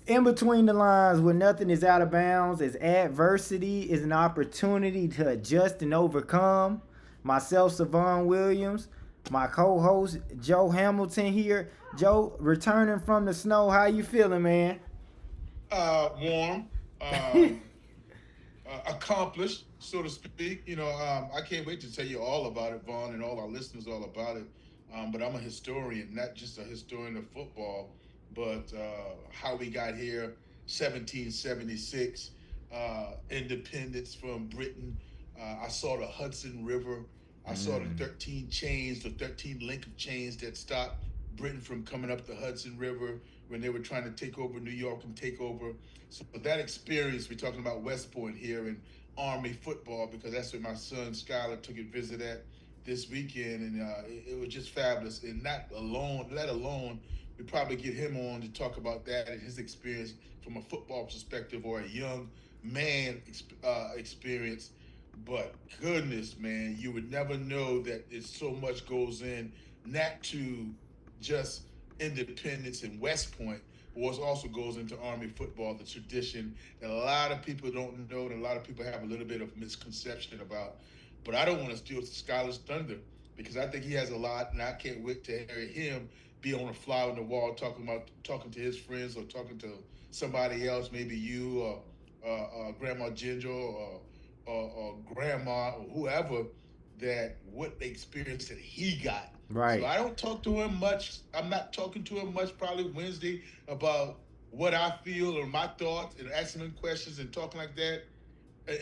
In between the lines, where nothing is out of bounds, as adversity is an opportunity to adjust and overcome. Myself, Sevon Williams, my co-host Joe Hamilton here. Joe, returning from the snow, how you feeling, man? Warm, accomplished, so to speak. I can't wait to tell you all about it, Vaughn, and all our listeners all about it. But I'm a historian, not just a historian of football, but how we got here, 1776, independence from Britain. I saw the Hudson River. I saw the Mm. 13 chains, the 13 link of chains that stopped Britain from coming up the Hudson River when they were trying to take over New York and take over. So that experience, we're talking about West Point here in Army football because that's where my son Skylar took a visit at this weekend, and it was just fabulous. And not alone, let alone we probably get him on to talk about that and his experience from a football perspective or a young man experience. But goodness, man, you would never know that it's so much goes in not to just independence and West Point, but what also goes into Army football, the tradition that a lot of people don't know, that a lot of people have a little bit of misconception about. But I don't want to steal Skylar's thunder because I think he has a lot, and I can't wait to hear him be on a fly on the wall talking to his friends or talking to somebody else, maybe you or Grandma Ginger or Grandma or whoever, that what the experience that he got. So Right. I don't talk to him much. I'm not talking to him much probably Wednesday about what I feel or my thoughts and asking him questions and talking like that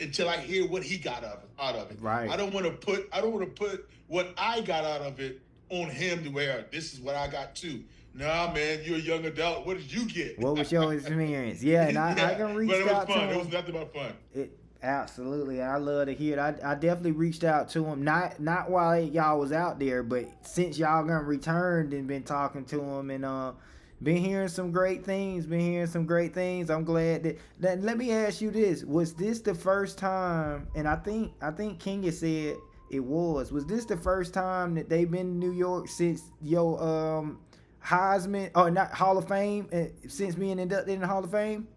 until I hear what he got out of it. Right. I don't want to put what I got out of it on him to where this is what I got too. Nah, man, you're a young adult. What did you get? What was your experience? Yeah, and I Yeah, can but reach it was out to fun. It was him. nothing but fun. It absolutely. I love to hear it. I definitely reached out to him. Not while y'all was out there, but since y'all gonna returned and been talking to him and been hearing some great things. Been hearing some great things. I'm glad that. Let me ask you this: was this the first time? And I think Kenya said it was. Was this the first time that they've been in New York since your Heisman or not Hall of Fame since being inducted in the Hall of Fame?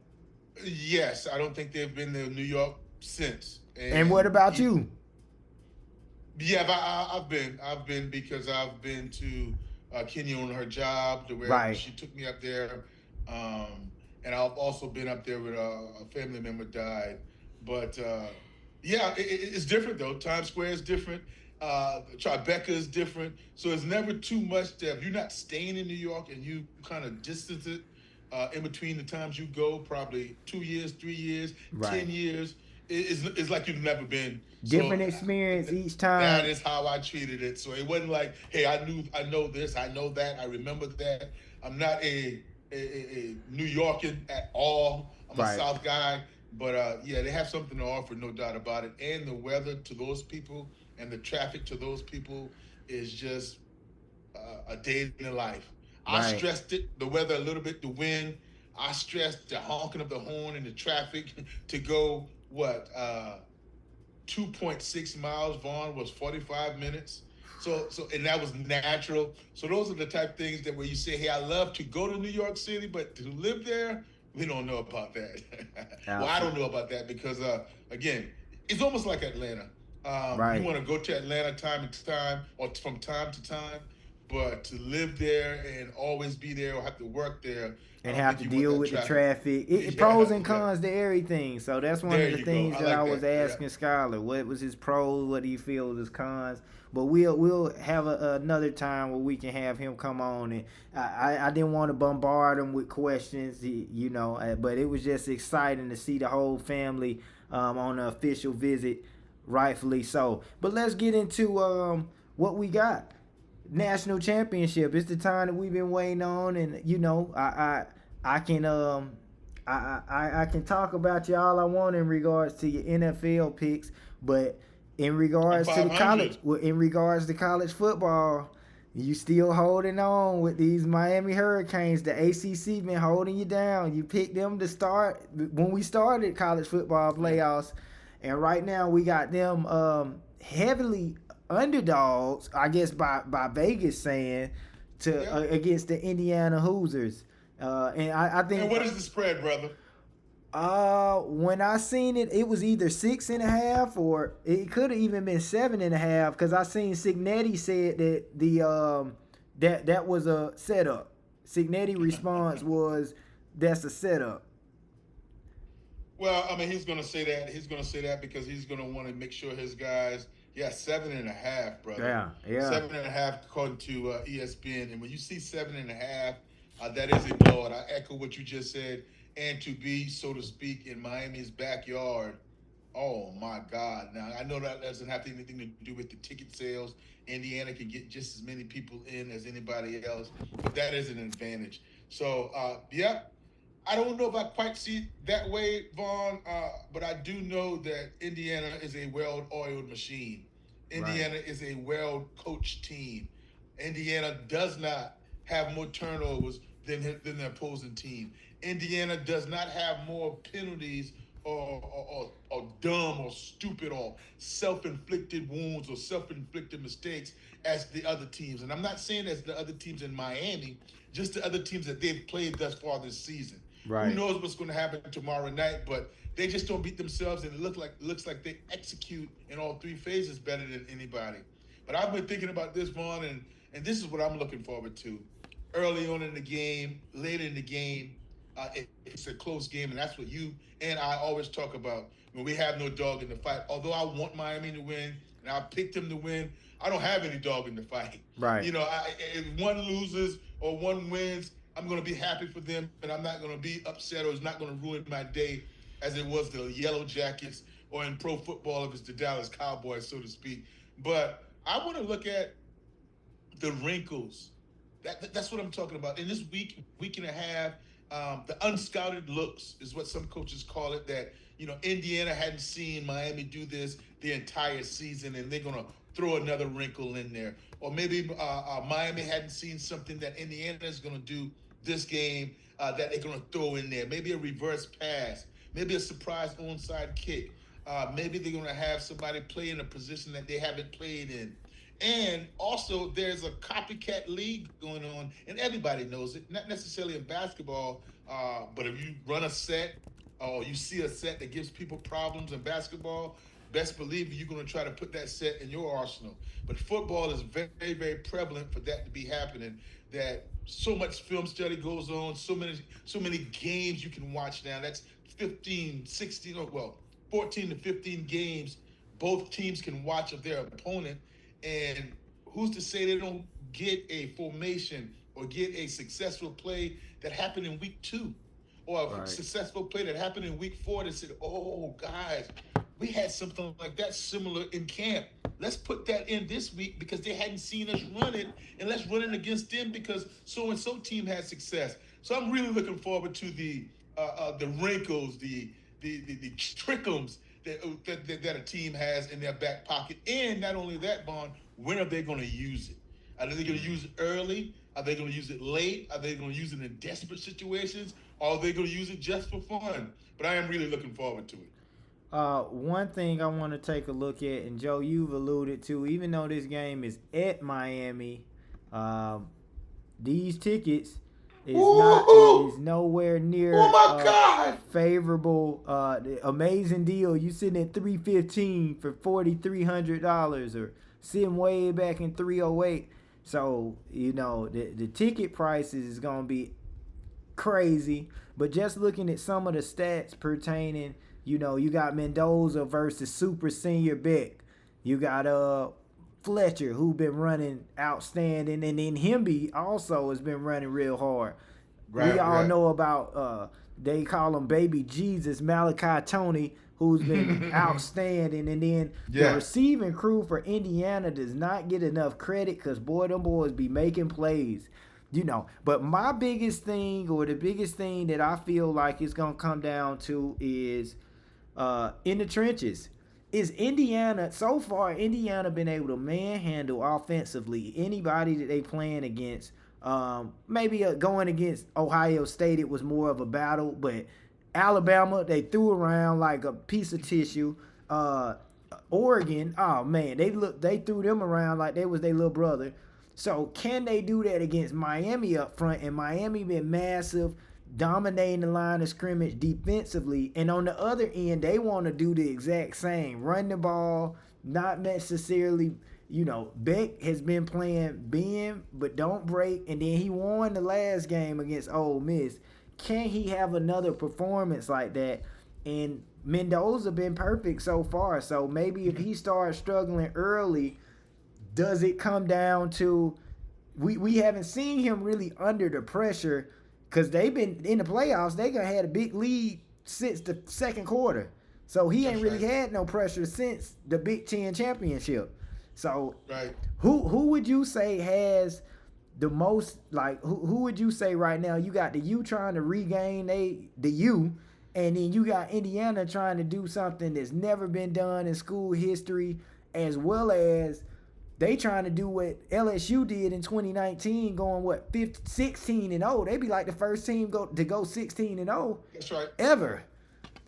Yes, I don't think they've been to New York since. And what And about even you? yeah, I've been because I've been to Kenya on her job to where Right. she took me up there, um, and I've also been up there with a family member died. But yeah, it's different though. Times Square is different. Tribeca is different. So it's never too much that if you're not staying in New York and you kind of distance it in between the times you go, probably 2 years, 3 years, Right. 10 years. It's like you've never been. So Different experience each that time. is how I treated it. So it wasn't like, hey, I know this, I know that, I remember that. I'm not a New Yorker at all. I'm a Right. South guy, but yeah, they have something to offer, no doubt about it. And the weather to those people and the traffic to those people is just a day in the life. I Right. stressed it, the weather a little bit, the wind. I stressed the honking of the horn and the traffic to go what 2.6 miles. Vaughn was 45 minutes. So and that was natural. So those are the type of things that where you say, hey, I love to go to New York City, but to live there, we don't know about that. Well, I don't Absolutely. know about that because again, it's almost like Atlanta. You Right. want to go to Atlanta time to time or from time to time, but to live there and always be there or have to work there, I And don't have think to you want deal that with the traffic. traffic. Yeah, Pros and yeah. cons to everything. So that's one There of the you go. things I that I like was that. Yeah. asking Skylar. What was his pros? What do you feel was his cons? But we'll have another time where we can have him come on, and I didn't want to bombard him with questions, but it was just exciting to see the whole family on the official visit, rightfully so. But let's get into what we got. National championship. It's the time that we've been waiting on, and I can I can talk about you all I want in regards to your NFL picks, but I'm 500. in regards to college football, you still holding on with these Miami Hurricanes. The ACC been holding you down. You picked them to start when we started college football Yeah. playoffs, and right now we got them heavily underdogs. I guess by Vegas saying to Yeah. against the Indiana Hoosiers. And I And think what is the spread, brother? when I seen it, it was either 6.5 or it could have even been 7.5. Because I seen Signetti said that that was a setup. Signetti response was that's a setup. Well, I mean, he's going to say that. He's going to say that because he's going to want to make sure his guys. Yeah, 7.5, brother. Yeah, yeah, 7.5 according to ESPN. And when you see 7.5, that is a blowout. I echo what you just said. And to be, so to speak, in Miami's backyard. Oh my God! Now I know that doesn't have anything to do with the ticket sales. Indiana can get just as many people in as anybody else, but that is an advantage. So, yeah, I don't know if I quite see it that way, Vaughn, but I do know that Indiana is a well-oiled machine. right, Indiana is a well-coached team. Indiana does not have more turnovers than the opposing team. Indiana does not have more penalties or dumb or stupid or self-inflicted wounds or self-inflicted mistakes as the other teams. And I'm not saying as the other teams in Miami, just the other teams that they've played thus far this season. Who right. knows what's going to happen tomorrow night? But they just don't beat themselves, and it looks like they execute in all three phases better than anybody. But I've been thinking about this, Vaughn, and this is what I'm looking forward to. Early on in the game, later in the game, if it's a close game, and that's what you and I always talk about when we have no dog in the fight. Although I want Miami to win, and I picked them to win, I don't have any dog in the fight. Right. You know, if one loses or one wins, I'm going to be happy for them, and I'm not going to be upset or it's not going to ruin my day as it was the Yellow Jackets or in pro football if it's the Dallas Cowboys, so to speak. But I want to look at the wrinkles. That's what I'm talking about. In this week and a half, the unscouted looks is what some coaches call it. That Indiana hadn't seen Miami do this the entire season, and they're gonna throw another wrinkle in there. Or maybe Miami hadn't seen something that Indiana is gonna do this game that they're gonna throw in there. Maybe a reverse pass, maybe a surprise onside kick. Maybe they're gonna have somebody play in a position that they haven't played in. And also, there's a copycat league going on, and everybody knows it. Not necessarily in basketball, but if you run a set or you see a set that gives people problems in basketball, best believe you're going to try to put that set in your arsenal. But football is very, very prevalent for that to be happening. That so much film study goes on, so many games you can watch now. That's 15, 16, or well, 14 to 15 games both teams can watch of their opponent, and who's to say they don't get a formation or get a successful play that happened in week 2 or a Right. successful play that happened in week 4 that said, oh, guys, we had something like that similar in camp. Let's put that in this week because they hadn't seen us run it, and let's run it against them because so and so team had success. So I'm really looking forward to the wrinkles, the trickums that a team has in their back pocket. And not only that, Bond, when are they going to use it? Are they going to use it early? Are they going to use it late? Are they going to use it in desperate situations? Or are they going to use it just for fun? But I am really looking forward to it. One thing I want to take a look at, and Joe, you've alluded to, even though this game is at Miami, um, these tickets is nowhere Oh near my God! favorable. The amazing deal. You sitting at $315 for $4,300, or sitting way back in 308. So the ticket prices is gonna be crazy. But just looking at some of the stats pertaining, you got Mendoza versus Super Senior Beck. You got Fletcher, who been running outstanding, and then Hemby also has been running real hard. We all know about they call him Baby Jesus, Malachi Tony, who's been outstanding, and then the receiving crew for Indiana does not get enough credit because boy, them boys be making plays. But my biggest thing, or the biggest thing that I feel like it's gonna come down to, is in the trenches. Is Indiana, so far, Indiana been able to manhandle offensively anybody that they playing against. Maybe going against Ohio State, it was more of a battle, but Alabama, they threw around like a piece of tissue. Oregon, oh man, they threw them around like they was their little brother. So can they do that against Miami up front? And Miami been massive, dominating the line of scrimmage defensively. And on the other end, they want to do the exact same. Run the ball, not necessarily, Beck has been playing bend, but don't break. And then he won the last game against Ole Miss. Can he have another performance like that? And Mendoza been perfect so far. So maybe if he starts struggling early, does it come down to we haven't seen him really under the pressure because they've been in the playoffs. They gonna had a big lead since the second quarter, so he ain't really had no pressure since the Big Ten championship. So who would you say has the most, like, who would you say right now? You got the U trying to regain the U, and then you got Indiana trying to do something that's never been done in school history, as well as they trying to do what LSU did in 2019, going 16-0. They be like the first team to go 16-0. That's right. Ever.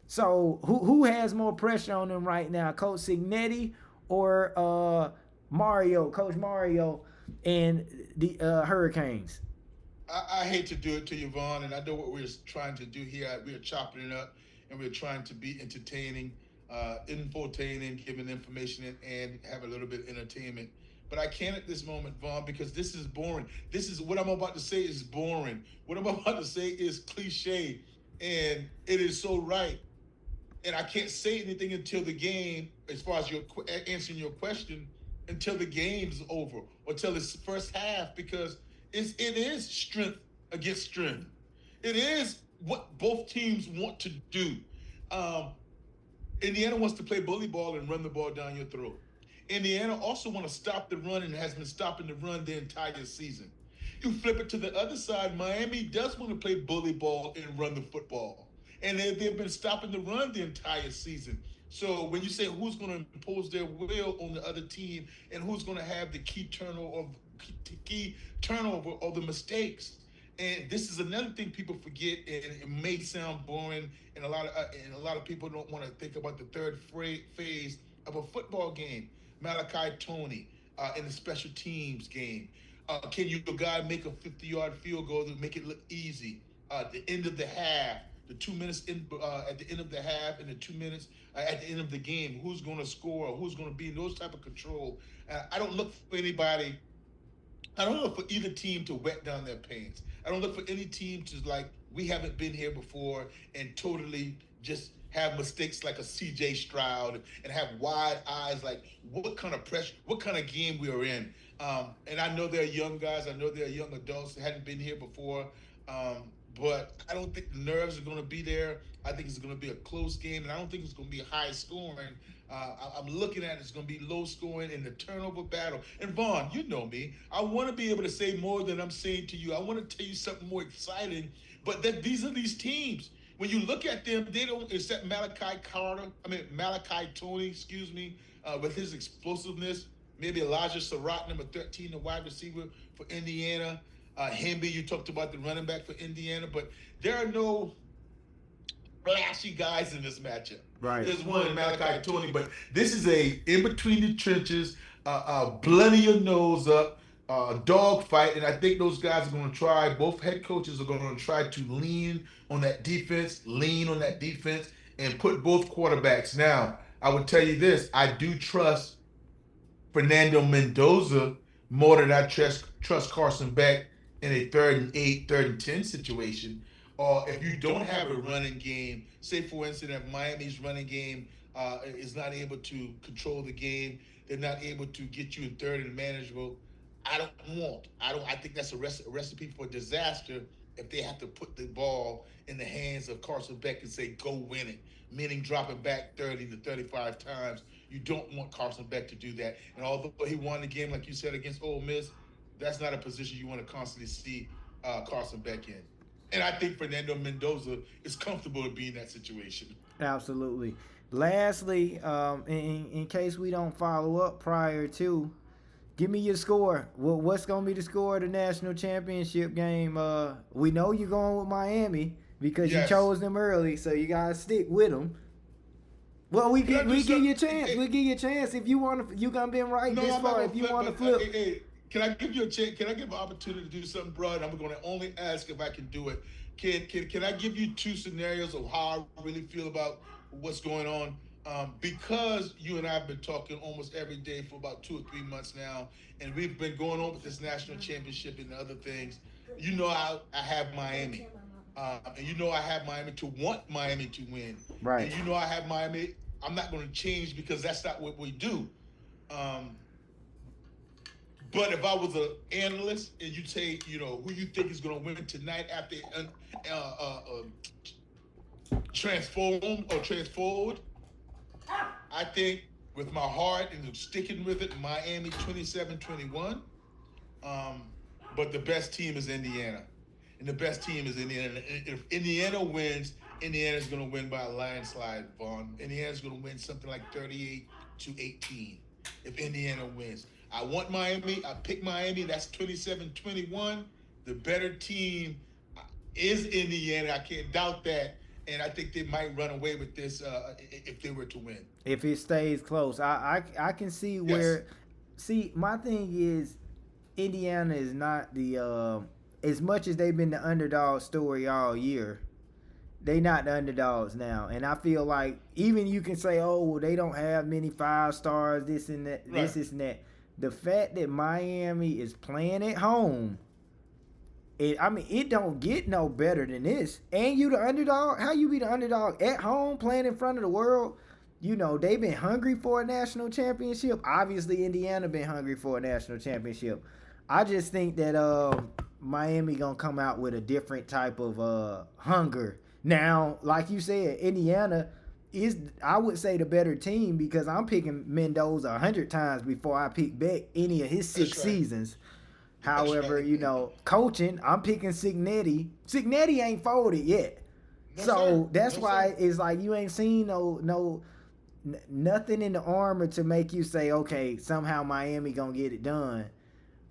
So who has more pressure on them right now, Coach Signetti or Coach Mario, and the Hurricanes? I hate to do it to you, Vaughn, and I know what we're trying to do here. We're chopping it up, and we're trying to be entertaining, infotaining, giving information, and have a little bit of entertainment. But I can't at this moment, Vaughn, because this is boring. This is what I'm about to say is boring. What I'm about to say is cliche, and it is so right. And I can't say anything until the game, as far as answering your question, until the game's over or until it's first half, because it is strength against strength. It is what both teams want to do. Indiana wants to play bully ball and run the ball down your throat. Indiana also want to stop the run and has been stopping the run the entire season. You flip it to the other side, Miami does want to play bully ball and run the football. And they've been stopping the run the entire season. So when you say who's going to impose their will on the other team and who's going to have the key turnover or the mistakes, and this is another thing people forget, and it may sound boring, and a lot of people don't want to think about the third phase of a football game. Malachi Tony in the special teams game. Can your guy make a 50-yard field goal to make it look easy? At the end of the half, the 2 minutes at the end of the half, and the 2 minutes at the end of the game, who's going to score? Who's going to be in those type of control? I don't look for anybody. I don't look for either team to wet down their pants. I don't look for any team to, like, we haven't been here before and totally just have mistakes like a CJ Stroud and have wide eyes like what kind of pressure, what kind of game we are in. And I know they're young guys. I know they're young adults that hadn't been here before. But I don't think the nerves are going to be there. I think it's going to be a close game, and I don't think it's going to be high scoring. I'm looking at it's going to be low scoring in the turnover battle. And Vaughn, you know me. I want to be able to say more than I'm saying to you. I want to tell you something more exciting. But these are these teams. When you look at them, they don't, except Malachi Tony, with his explosiveness. Maybe Elijah Surratt, number 13, the wide receiver for Indiana. Hemby, you talked about the running back for Indiana, but there are no flashy guys in this matchup. Right. There's one, Malachi Tony, but this is a in between the trenches, bloody your nose up, dog fight, and I think those guys are going to try. Both head coaches are going to try to lean on that defense, and put both quarterbacks. Now, I would tell you this: I do trust Fernando Mendoza more than I trust Carson Beck in a 3rd and 8, 3rd and 10 situation. Or if you don't have a running game, say for instance, if Miami's running game is not able to control the game, they're not able to get you in 3rd and manageable. I think that's a recipe for disaster if they have to put the ball in the hands of Carson Beck and say, go win it, meaning dropping back 30 to 35 times. You don't want Carson Beck to do that. And although he won the game, like you said, against Ole Miss, that's not a position you want to constantly see Carson Beck in. And I think Fernando Mendoza is comfortable to be in that situation. Absolutely. Lastly, in case we don't follow up prior to, give me your score. What's going to be the score of the national championship game? We know you're going with Miami because you chose them early, so you got to stick with them. Well, we give you a chance. We'll give you a chance if you want to. You gonna be right this far. If you want to flip. Can I give you a chance? Can I give an opportunity to do something, bro? And I'm going to only ask if I can do it. Can I give you two scenarios of how I really feel about what's going on? Because you and I have been talking almost every day for about 2 or 3 months now, and we've been going on with this national championship and other things. You know, I have Miami, and you know I have Miami to want Miami to win, and Right. you know I have Miami. I'm not going to change because that's not what we do. Um, but if I was an analyst and you say, you know, who you think is going to win tonight after uh, uh, uh, transformed or transformed, I think with my heart and sticking with it, Miami 27-21. Um, but the best team is Indiana. And the best team is Indiana. If Indiana wins, Indiana's going to win by a landslide, Vaughn. Indiana's going to win something like 38-18 if Indiana wins. I want Miami. I pick Miami. That's 27-21. The better team is Indiana. I can't doubt that. And I think they might run away with this if they were to win. If it stays close, I can see Yes. where. See, my thing is, Indiana is not the as much as they've been the underdog story all year. They not the underdogs now, and I feel like even you can say, oh, well, they don't have many 5 stars, this and that, Right. this and that. The fact that Miami is playing at home, I mean, it don't get no better than this. And you the underdog? How you be the underdog at home playing in front of the world? You know, they've been hungry for a national championship. Obviously, Indiana been hungry for a national championship. I just think that Miami gonna come out with a different type of hunger. Now, like you said, Indiana is, I would say, the better team because I'm picking Mendoza 100 times before I pick Beck any of his That's six right. seasons. That's However, right. you know, coaching, I'm picking Signetti. Signetti ain't folded yet. No, sir. So that's No, why sir. it's like you ain't seen nothing in the armor to make you say, okay, somehow Miami gonna get it done.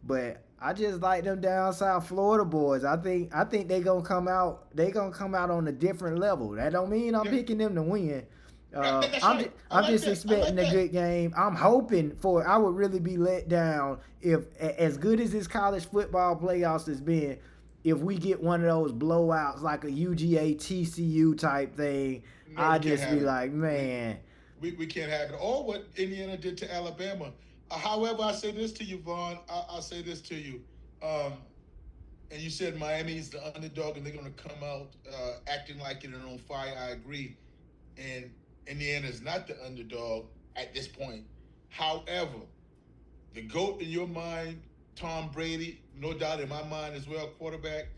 But I just like them down south Florida boys. I think they gonna come out. They gonna come out on a different level. That don't mean I'm Yeah. picking them to win. That's I'm right. just, I I'm like just that. I expecting like a that. good game. I'm hoping for. I would really be let down if, as good as this college football playoffs has been, if we get one of those blowouts like a UGA TCU type thing. No, I we can't just be have it. like, We man, we can't have it. Or what Indiana did to Alabama. However, I say this to you, Vaughn. I'll say this to you. Um, and you said Miami's the underdog and they're going to come out acting like it and on fire. I agree. And Indiana is not the underdog at this point. However, the GOAT in your mind, Tom Brady, no doubt in my mind as well, quarterback,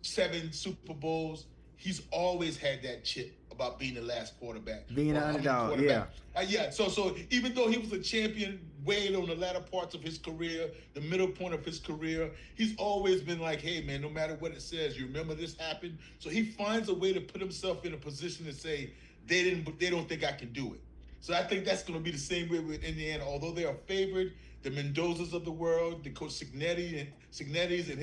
7 Super Bowls. He's always had that chip about being the last quarterback being or an humming underdog, quarterback. yeah, Yeah, so even though he was a champion way on the latter parts of his career, the middle point of his career, he's always been like, hey man, no matter what it says, you remember this happened. So he finds a way to put himself in a position to say they don't think I can do it. So I think that's going to be the same way with Indiana. Although they are favored, the Mendozas of the world, the coach Signetti's and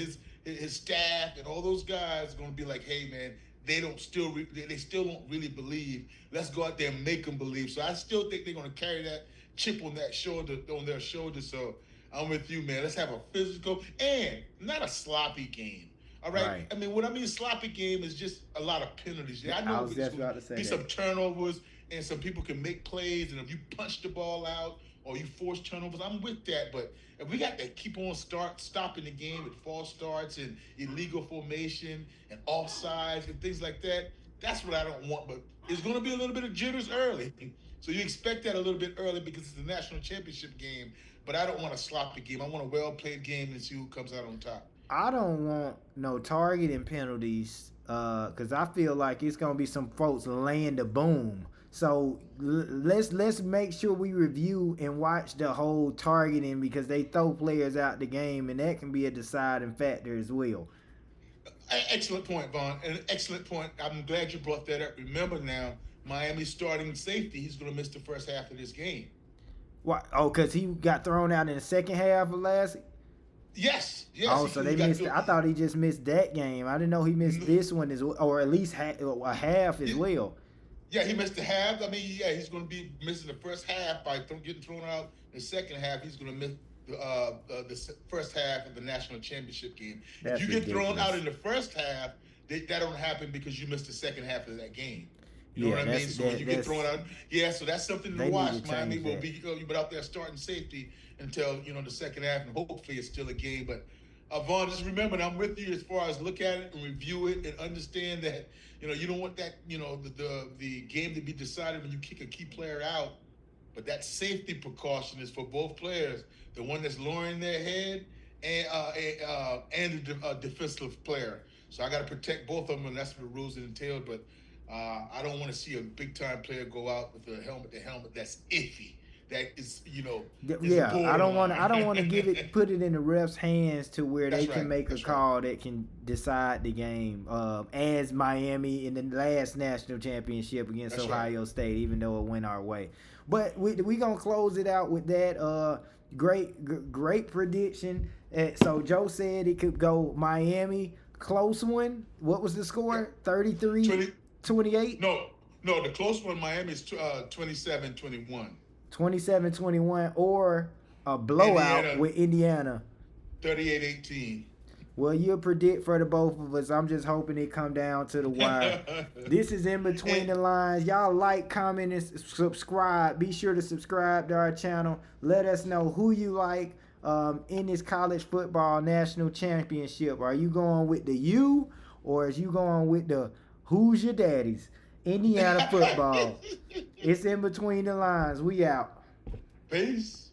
his staff and all those guys are going to be like, hey man, they still don't really believe. Let's go out there and make them believe. So I still think they're going to carry that chip on their shoulder. So I'm with you, man. Let's have a physical and not a sloppy game. All right. right. I mean, what I mean sloppy game is just a lot of penalties. Yeah, I I know was it's just going to about to say be that. some turnovers and some people can make plays. And if you punch the ball out or you force turnovers, I'm with that. But if we got to keep on stopping the game with false starts and illegal formation and offsides and things like that, that's what I don't want. But it's going to be a little bit of jitters early. So you expect that a little bit early because it's a national championship game. But I don't want a sloppy game. I want a well played game and see who comes out on top. I don't want no targeting penalties because I feel like it's gonna be some folks laying the boom. So let's make sure we review and watch the whole targeting because they throw players out the game and that can be a deciding factor as well. Excellent point, Vaughn. An excellent point. I'm glad you brought that up. Remember now, Miami's starting safety. He's going to miss the first half of this game. What? Oh, because he got thrown out in the second half of last. Yes, yes. Oh, so He they got missed. to. I thought he just missed that game. I didn't know he missed this one as well, or at least a half as He, well. yeah, he missed the half. I mean, yeah, he's going to be missing the first half by getting thrown out. The second half, he's going to miss the first half of the national championship game. If That's you get thrown out ridiculous. in the first half, that don't happen because you missed the second half of that game. You know Yeah, what I mean? So when you get thrown out, yeah. So that's something to they need watch. to Miami change will that. be you've been out there starting safety until the second half, and hopefully it's still a game. But Vaughn, just remember, and I'm with you as far as look at it and review it and understand that you don't want that the game to be decided when you kick a key player out. But that safety precaution is for both players, the one that's lowering their head and the defensive player. So I got to protect both of them, and that's what the rules entail. But I don't want to see a big time player go out with a helmet. The helmet that's iffy. That is Yeah, I don't want to borderline. put it in the refs' hands to where they That's can right. make a That's right. call that can decide the game. As Miami in the last national championship against That's right. Ohio State, even though it went our way. But we gonna close it out with that. Great prediction. So Joe said it could go Miami, close one. What was the score? 33, 28? No. The close one, Miami is 27-21. 27-21, or a blowout Indiana with Indiana. 38-18. Well, you'll predict for the both of us. I'm just hoping it come down to the wire. This is In Between the Lines. Y'all like, comment, and subscribe. Be sure to subscribe to our channel. Let us know who you like in this college football national championship. Are you going with the U, or is you going with the who's your daddies? Indiana football. It's In Between the Lines. We out. Peace.